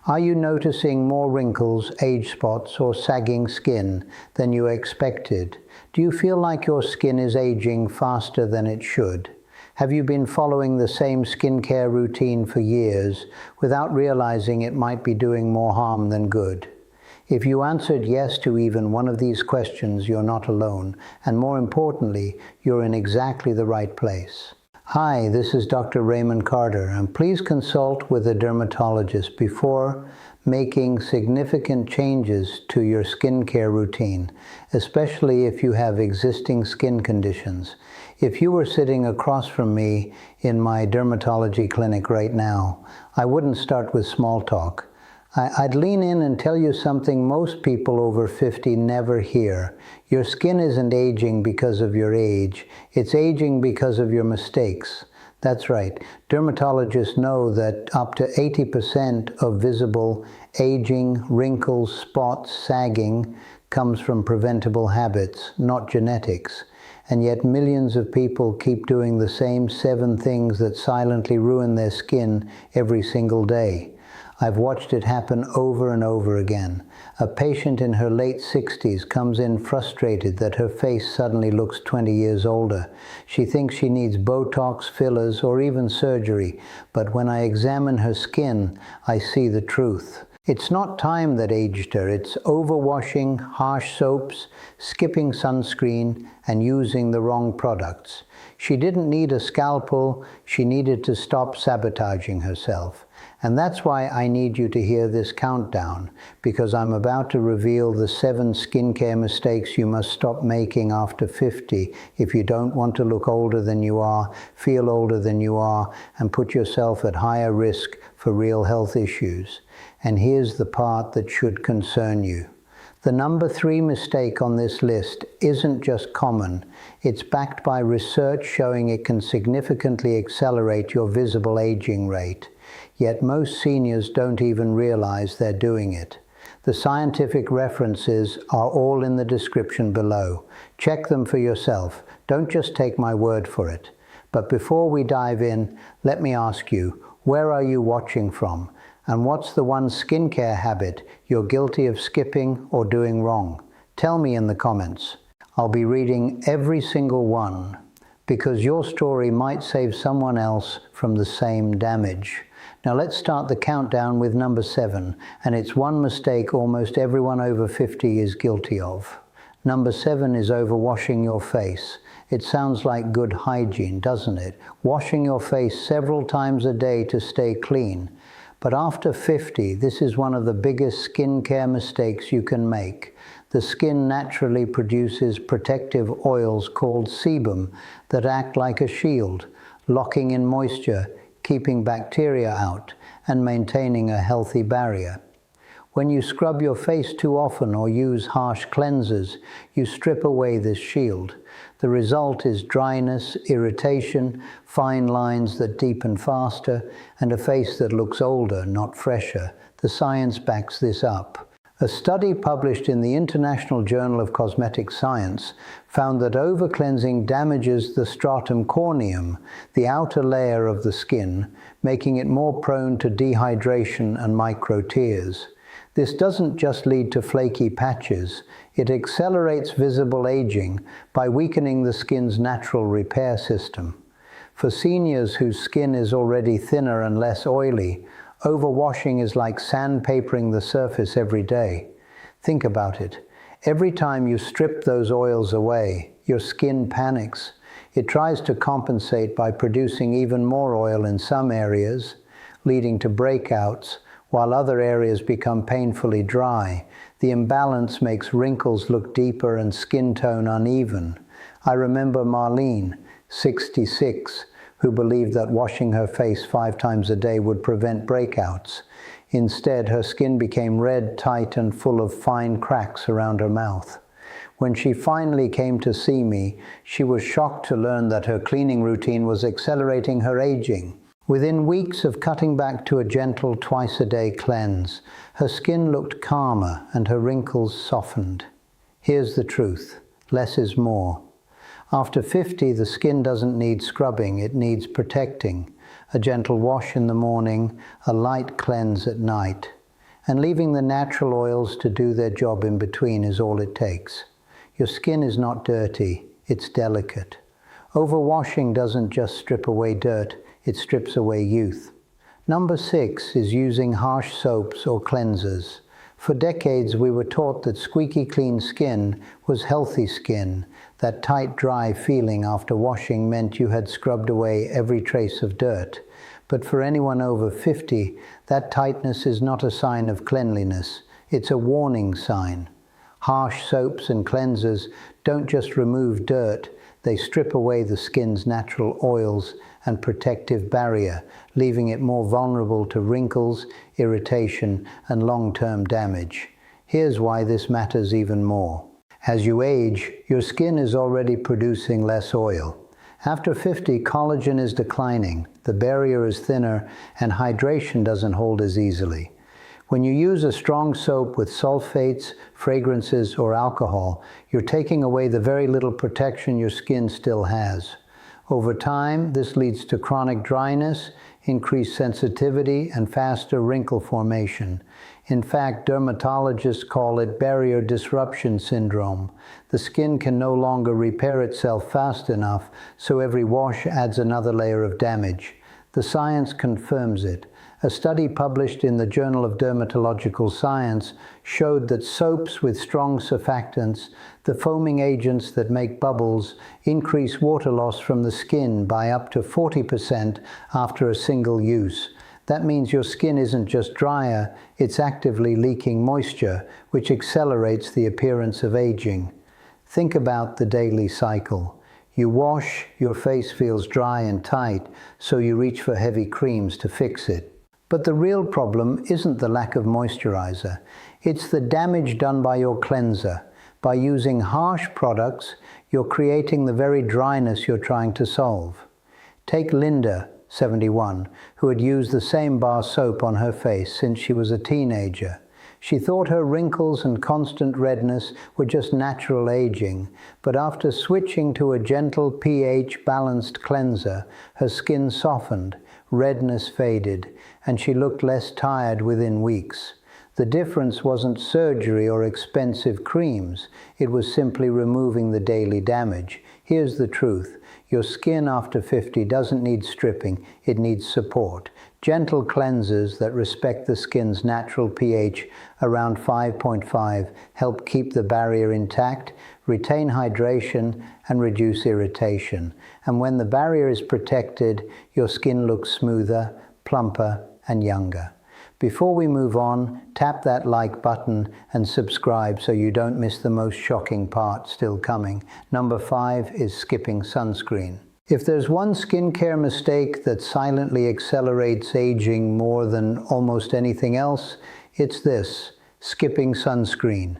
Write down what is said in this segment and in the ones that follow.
Are you noticing more wrinkles, age spots, or sagging skin than you expected? Do you feel like your skin is aging faster than it should? Have you been following the same skincare routine for years without realizing it might be doing more harm than good? If you answered yes to even one of these questions, you're not alone, and more importantly, you're in exactly the right place. Hi, this is Dr. Raymond Carter, and please consult with a dermatologist before making significant changes to your skincare routine, especially if you have existing skin conditions. If you were sitting across from me in my dermatology clinic right now, I wouldn't start with small talk. I'd lean in and tell you something most people over 50 never hear. Your skin isn't aging because of your age. It's aging because of your mistakes. That's right. Dermatologists know that up to 80% of visible aging, wrinkles, spots, sagging comes from preventable habits, not genetics. And yet millions of people keep doing the same 7 things that silently ruin their skin every single day. I've watched it happen over and over again. A patient in her late 60s comes in frustrated that her face suddenly looks 20 years older. She thinks she needs Botox, fillers, or even surgery, but when I examine her skin, I see the truth. It's not time that aged her, it's overwashing, harsh soaps, skipping sunscreen, and using the wrong products. She didn't need a scalpel, she needed to stop sabotaging herself. And that's why I need you to hear this countdown, because I'm about to reveal the 7 skincare mistakes you must stop making after 50 if you don't want to look older than you are, feel older than you are, and put yourself at higher risk for real health issues. And here's the part that should concern you. The number 3 mistake on this list isn't just common, it's backed by research showing it can significantly accelerate your visible aging rate. Yet most seniors don't even realize they're doing it. The scientific references are all in the description below. Check them for yourself. Don't just take my word for it. But before we dive in, let me ask you, where are you watching from? And what's the one skincare habit you're guilty of skipping or doing wrong? Tell me in the comments. I'll be reading every single one, because your story might save someone else from the same damage. Now let's start the countdown with number 7, and it's one mistake almost everyone over 50 is guilty of. Number 7 is overwashing your face. It sounds like good hygiene, doesn't it? Washing your face several times a day to stay clean. But after 50, this is one of the biggest skincare mistakes you can make. The skin naturally produces protective oils called sebum that act like a shield, locking in moisture, keeping bacteria out, and maintaining a healthy barrier. When you scrub your face too often or use harsh cleansers, you strip away this shield. The result is dryness, irritation, fine lines that deepen faster, and a face that looks older, not fresher. The science backs this up. A study published in the International Journal of Cosmetic Science found that over-cleansing damages the stratum corneum, the outer layer of the skin, making it more prone to dehydration and micro-tears. This doesn't just lead to flaky patches, it accelerates visible aging by weakening the skin's natural repair system. For seniors whose skin is already thinner and less oily, overwashing is like sandpapering the surface every day. Think about it. Every time you strip those oils away, your skin panics. It tries to compensate by producing even more oil in some areas, leading to breakouts, while other areas become painfully dry. The imbalance makes wrinkles look deeper and skin tone uneven. I remember Marlene, 66, who believed that washing her face 5 times a day would prevent breakouts. Instead, her skin became red, tight, and full of fine cracks around her mouth. When she finally came to see me, she was shocked to learn that her cleaning routine was accelerating her aging. Within weeks of cutting back to a gentle twice-a-day cleanse, her skin looked calmer and her wrinkles softened. Here's the truth: less is more. After 50, the skin doesn't need scrubbing, it needs protecting. A gentle wash in the morning, a light cleanse at night. and leaving the natural oils to do their job in between is all it takes. Your skin is not dirty, it's delicate. Overwashing doesn't just strip away dirt, it strips away youth. Number 6 is using harsh soaps or cleansers. For decades we were taught that squeaky clean skin was healthy skin. That tight, dry feeling after washing meant you had scrubbed away every trace of dirt. But for anyone over 50, that tightness is not a sign of cleanliness, it's a warning sign. Harsh soaps and cleansers don't just remove dirt, they strip away the skin's natural oils and protective barrier, leaving it more vulnerable to wrinkles, irritation, and long-term damage. Here's why this matters even more. As you age, your skin is already producing less oil. After 50, collagen is declining, the barrier is thinner, and hydration doesn't hold as easily. When you use a strong soap with sulfates, fragrances, or alcohol, you're taking away the very little protection your skin still has. Over time, this leads to chronic dryness, increased sensitivity, and faster wrinkle formation. In fact, dermatologists call it barrier disruption syndrome. The skin can no longer repair itself fast enough, so every wash adds another layer of damage. The science confirms it. A study published in the Journal of Dermatological Science showed that soaps with strong surfactants, the foaming agents that make bubbles, increase water loss from the skin by up to 40% after a single use. That means your skin isn't just drier, it's actively leaking moisture, which accelerates the appearance of aging. Think about the daily cycle. You wash, your face feels dry and tight, so you reach for heavy creams to fix it. But the real problem isn't the lack of moisturizer. It's the damage done by your cleanser. By using harsh products, you're creating the very dryness you're trying to solve. Take Linda, 71, who had used the same bar soap on her face since she was a teenager. She thought her wrinkles and constant redness were just natural aging, but after switching to a gentle pH-balanced cleanser, her skin softened, redness faded, and she looked less tired within weeks. The difference wasn't surgery or expensive creams, it was simply removing the daily damage. Here's the truth. Your skin after 50 doesn't need stripping, it needs support. Gentle cleansers that respect the skin's natural pH around 5.5 help keep the barrier intact, retain hydration, and reduce irritation. And when the barrier is protected, your skin looks smoother, plumper, and younger. Before we move on, tap that like button and subscribe so you don't miss the most shocking part still coming. Number 5 is skipping sunscreen. If there's one skincare mistake that silently accelerates aging more than almost anything else, it's this: skipping sunscreen.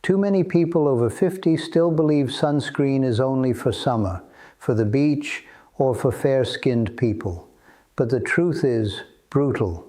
Too many people over 50 still believe sunscreen is only for summer, for the beach, or for fair-skinned people. But the truth is brutal.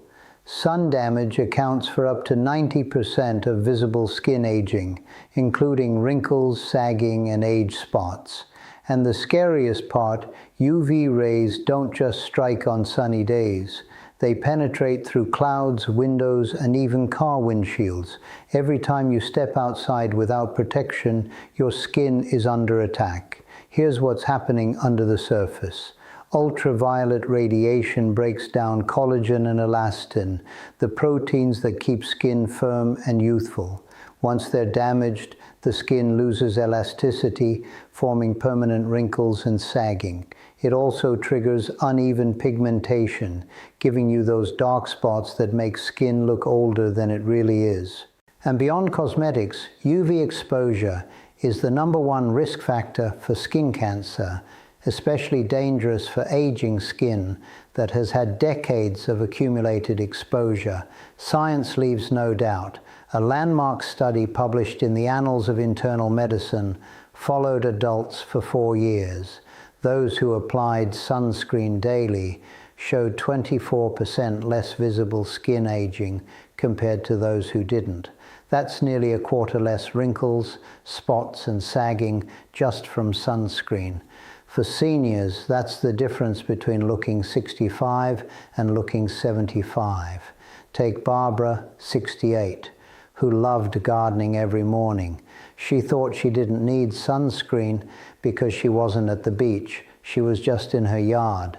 Sun damage accounts for up to 90% of visible skin aging, including wrinkles, sagging, and age spots. And the scariest part, UV rays don't just strike on sunny days. They penetrate through clouds, windows, and even car windshields. Every time you step outside without protection, your skin is under attack. Here's what's happening under the surface. Ultraviolet radiation breaks down collagen and elastin, the proteins that keep skin firm and youthful. Once they're damaged, the skin loses elasticity, forming permanent wrinkles and sagging. It also triggers uneven pigmentation, giving you those dark spots that make skin look older than it really is. And beyond cosmetics, UV exposure is the #1 risk factor for skin cancer, especially dangerous for aging skin that has had decades of accumulated exposure. Science leaves no doubt. A landmark study published in the Annals of Internal Medicine followed adults for 4 years. Those who applied sunscreen daily showed 24% less visible skin aging compared to those who didn't. That's nearly a quarter less wrinkles, spots, and sagging just from sunscreen. For seniors, that's the difference between looking 65 and looking 75. Take Barbara, 68, who loved gardening every morning. She thought she didn't need sunscreen because she wasn't at the beach. She was just in her yard.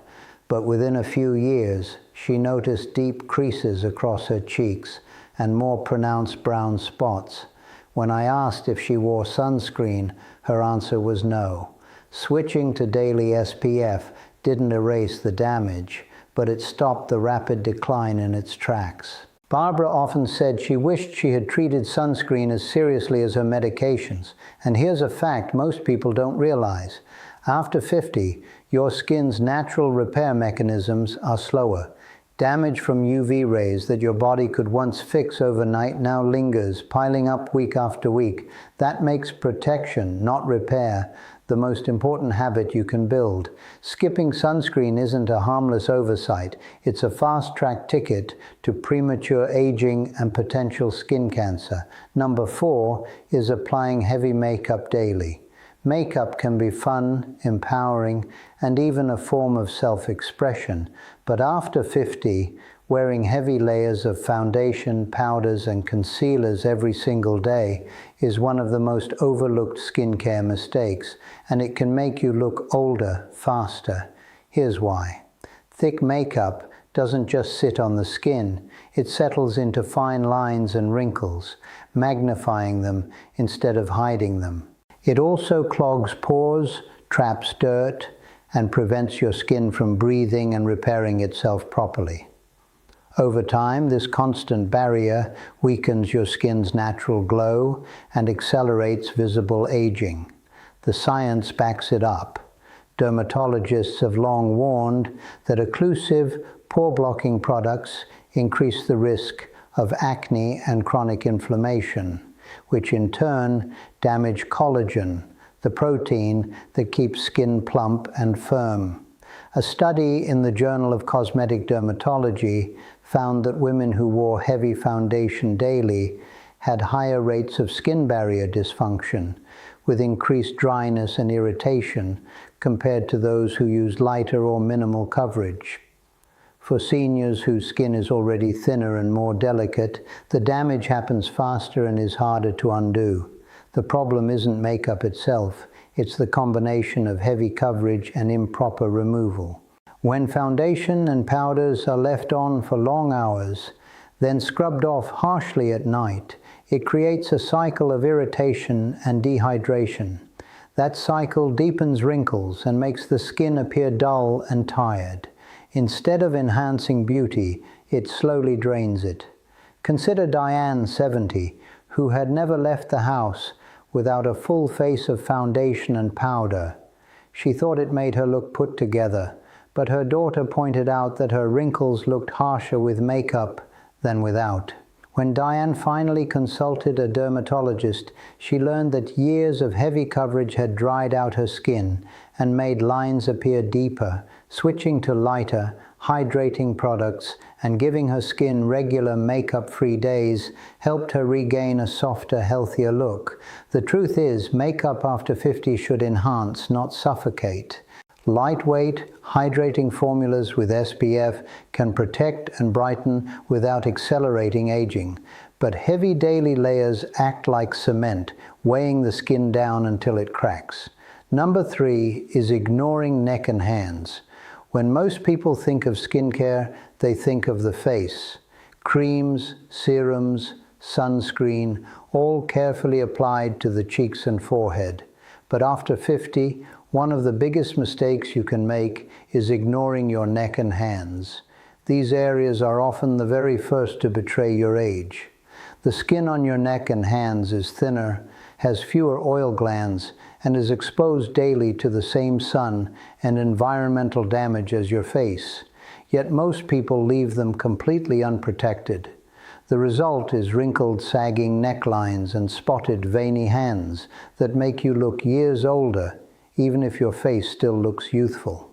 But within a few years, she noticed deep creases across her cheeks and more pronounced brown spots. When I asked if she wore sunscreen, her answer was no. Switching to daily SPF didn't erase the damage, but it stopped the rapid decline in its tracks. Barbara often said she wished she had treated sunscreen as seriously as her medications. And here's a fact most people don't realize. After 50, your skin's natural repair mechanisms are slower. Damage from UV rays that your body could once fix overnight now lingers, piling up week after week. That makes protection, not repair, the most important habit you can build. Skipping sunscreen isn't a harmless oversight. It's a fast-track ticket to premature aging and potential skin cancer. Number 4 is applying heavy makeup daily. Makeup can be fun, empowering, and even a form of self-expression. But after 50, wearing heavy layers of foundation, powders, and concealers every single day is one of the most overlooked skincare mistakes, and it can make you look older faster. Here's why. Thick makeup doesn't just sit on the skin. It settles into fine lines and wrinkles, magnifying them instead of hiding them. It also clogs pores, traps dirt, and prevents your skin from breathing and repairing itself properly. Over time, this constant barrier weakens your skin's natural glow and accelerates visible aging. The science backs it up. Dermatologists have long warned that occlusive, pore-blocking products increase the risk of acne and chronic inflammation, which in turn damage collagen, the protein that keeps skin plump and firm. A study in the Journal of Cosmetic Dermatology found that women who wore heavy foundation daily had higher rates of skin barrier dysfunction, with increased dryness and irritation compared to those who used lighter or minimal coverage. For seniors whose skin is already thinner and more delicate, the damage happens faster and is harder to undo. The problem isn't makeup itself, it's the combination of heavy coverage and improper removal. When foundation and powders are left on for long hours, then scrubbed off harshly at night, it creates a cycle of irritation and dehydration. That cycle deepens wrinkles and makes the skin appear dull and tired. Instead of enhancing beauty, it slowly drains it. Consider Diane, 70, who had never left the house without a full face of foundation and powder. She thought it made her look put together, but her daughter pointed out that her wrinkles looked harsher with makeup than without. When Diane finally consulted a dermatologist, she learned that years of heavy coverage had dried out her skin and made lines appear deeper. Switching to lighter, hydrating products and giving her skin regular makeup-free days helped her regain a softer, healthier look. The truth is, makeup after 50 should enhance, not suffocate. Lightweight, hydrating formulas with SPF can protect and brighten without accelerating aging. But heavy daily layers act like cement, weighing the skin down until it cracks. Number 3 is ignoring neck and hands. When most people think of skincare, they think of the face. Creams, serums, sunscreen, all carefully applied to the cheeks and forehead. But after 50, one of the biggest mistakes you can make is ignoring your neck and hands. These areas are often the very first to betray your age. The skin on your neck and hands is thinner, has fewer oil glands, and is exposed daily to the same sun and environmental damage as your face. Yet most people leave them completely unprotected. The result is wrinkled, sagging necklines and spotted, veiny hands that make you look years older, even if your face still looks youthful.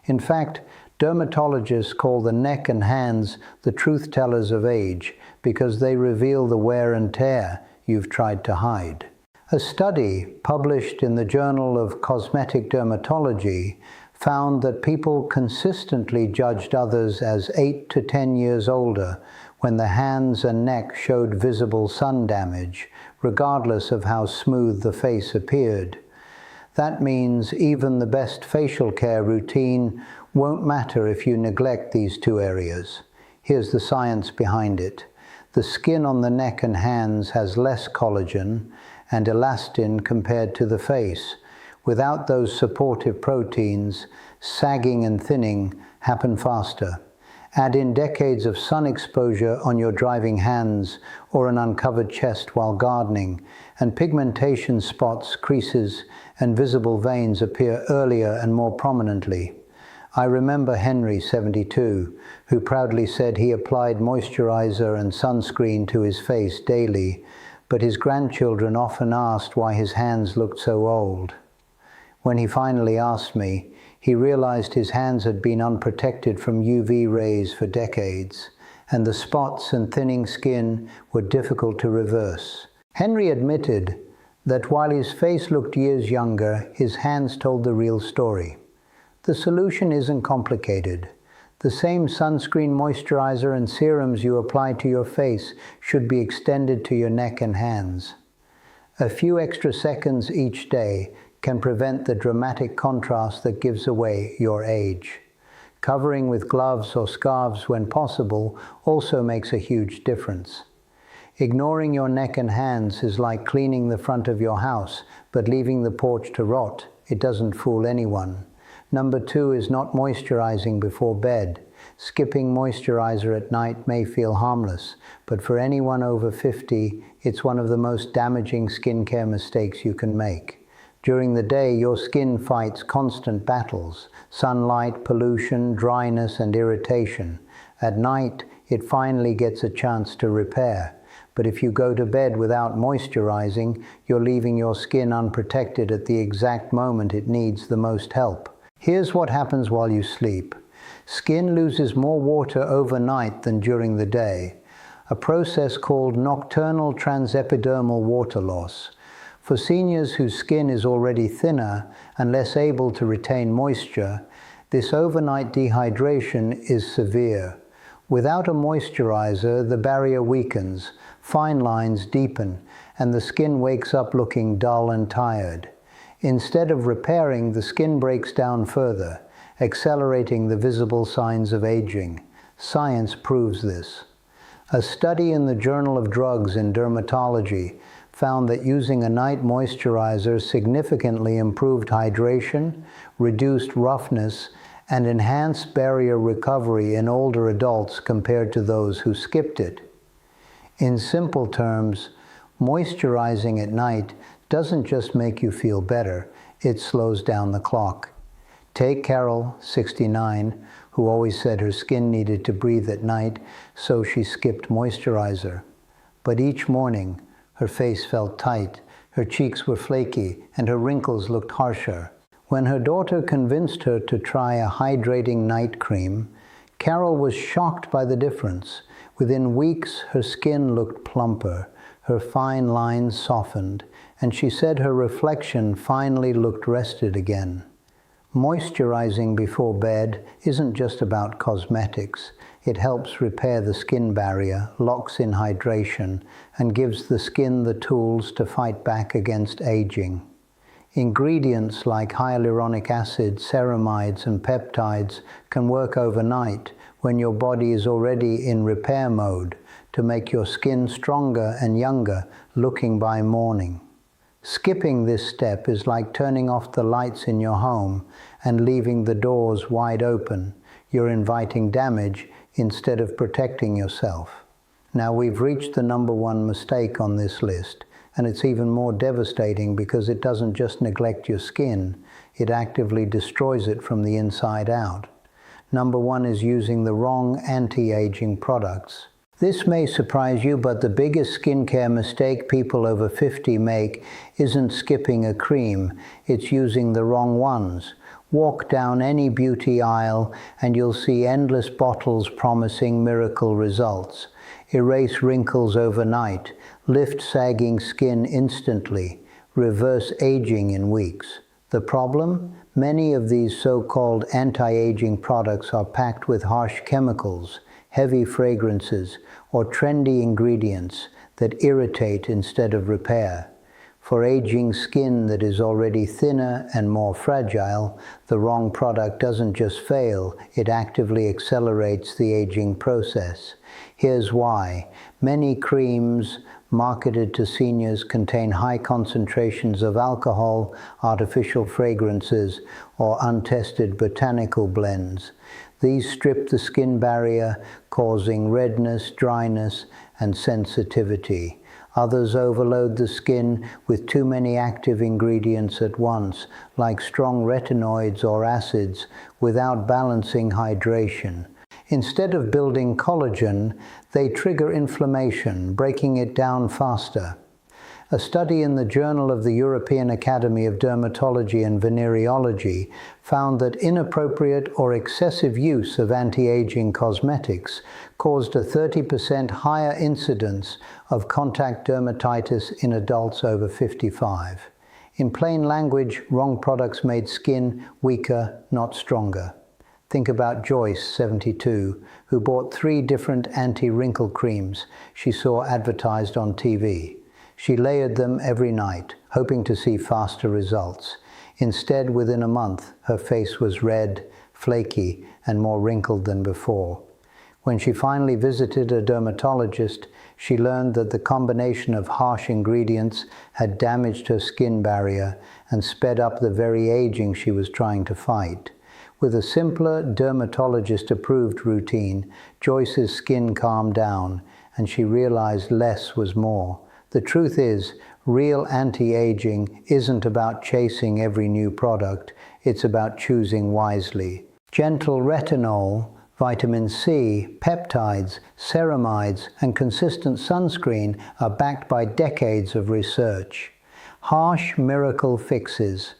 In fact, dermatologists call the neck and hands the truth tellers of age because they reveal the wear and tear you've tried to hide. A study published in the Journal of Cosmetic Dermatology found that people consistently judged others as 8 to 10 years older when the hands and neck showed visible sun damage, regardless of how smooth the face appeared. That means even the best facial care routine won't matter if you neglect these two areas. Here's the science behind it. The skin on the neck and hands has less collagen and elastin compared to the face. Without those supportive proteins, sagging and thinning happen faster. Add in decades of sun exposure on your driving hands or an uncovered chest while gardening, and pigmentation spots, creases, and visible veins appear earlier and more prominently. I remember Henry, 72, who proudly said he applied moisturizer and sunscreen to his face daily, but his grandchildren often asked why his hands looked so old. When he finally asked me, he realized his hands had been unprotected from UV rays for decades, and the spots and thinning skin were difficult to reverse. Henry admitted that while his face looked years younger, his hands told the real story. The solution isn't complicated. The same sunscreen, moisturizer, and serums you apply to your face should be extended to your neck and hands. A few extra seconds each day can prevent the dramatic contrast that gives away your age. Covering with gloves or scarves when possible also makes a huge difference. Ignoring your neck and hands is like cleaning the front of your house, but leaving the porch to rot. It doesn't fool anyone. Number 2 is not moisturizing before bed. Skipping moisturizer at night may feel harmless, but for anyone over 50, it's one of the most damaging skincare mistakes you can make. During the day, your skin fights constant battles: sunlight, pollution, dryness, and irritation. At night, it finally gets a chance to repair. But if you go to bed without moisturizing, you're leaving your skin unprotected at the exact moment it needs the most help. Here's what happens while you sleep. Skin loses more water overnight than during the day, a process called nocturnal transepidermal water loss. For seniors whose skin is already thinner and less able to retain moisture, this overnight dehydration is severe. Without a moisturizer, the barrier weakens, fine lines deepen, and the skin wakes up looking dull and tired. Instead of repairing, the skin breaks down further, accelerating the visible signs of aging. Science proves this. A study in the Journal of Drugs in Dermatology found that using a night moisturizer significantly improved hydration, reduced roughness, and enhanced barrier recovery in older adults compared to those who skipped it. In simple terms, moisturizing at night doesn't just make you feel better, it slows down the clock. Take Carol, 69, who always said her skin needed to breathe at night, so she skipped moisturizer. But each morning, her face felt tight, her cheeks were flaky, and her wrinkles looked harsher. When her daughter convinced her to try a hydrating night cream, Carol was shocked by the difference. Within weeks, her skin looked plumper, her fine lines softened, and she said her reflection finally looked rested again. Moisturizing before bed isn't just about cosmetics. It helps repair the skin barrier, locks in hydration, and gives the skin the tools to fight back against aging. Ingredients like hyaluronic acid, ceramides, and peptides can work overnight when your body is already in repair mode to make your skin stronger and younger looking by morning. Skipping this step is like turning off the lights in your home and leaving the doors wide open. You're inviting damage instead of protecting yourself. Now, we've reached the number 1 mistake on this list, and it's even more devastating because it doesn't just neglect your skin, it actively destroys it from the inside out. Number 1 is using the wrong anti-aging products. This may surprise you, but the biggest skincare mistake people over 50 make isn't skipping a cream, it's using the wrong ones. Walk down any beauty aisle and you'll see endless bottles promising miracle results. Erase wrinkles overnight, lift sagging skin instantly, reverse aging in weeks. The problem? Many of these so-called anti-aging products are packed with harsh chemicals, heavy fragrances, or trendy ingredients that irritate instead of repair. For aging skin that is already thinner and more fragile, the wrong product doesn't just fail, it actively accelerates the aging process. Here's why. Many creams marketed to seniors contain high concentrations of alcohol, artificial fragrances, or untested botanical blends. These strip the skin barrier, causing redness, dryness, and sensitivity. Others overload the skin with too many active ingredients at once, like strong retinoids or acids, without balancing hydration. Instead of building collagen, they trigger inflammation, breaking it down faster. A study in the Journal of the European Academy of Dermatology and Venereology found that inappropriate or excessive use of anti-aging cosmetics caused a 30% higher incidence of contact dermatitis in adults over 55. In plain language, wrong products made skin weaker, not stronger. Think about Joyce, 72, who bought 3 different anti-wrinkle creams she saw advertised on TV. She layered them every night, hoping to see faster results. Instead, within a month, her face was red, flaky, and more wrinkled than before. When she finally visited a dermatologist, she learned that the combination of harsh ingredients had damaged her skin barrier and sped up the very aging she was trying to fight. With a simpler, dermatologist-approved routine, Joyce's skin calmed down, and she realized less was more. The truth is, real anti-aging isn't about chasing every new product, it's about choosing wisely. Gentle retinol, vitamin C, peptides, ceramides, and consistent sunscreen are backed by decades of research. Harsh miracle fixes,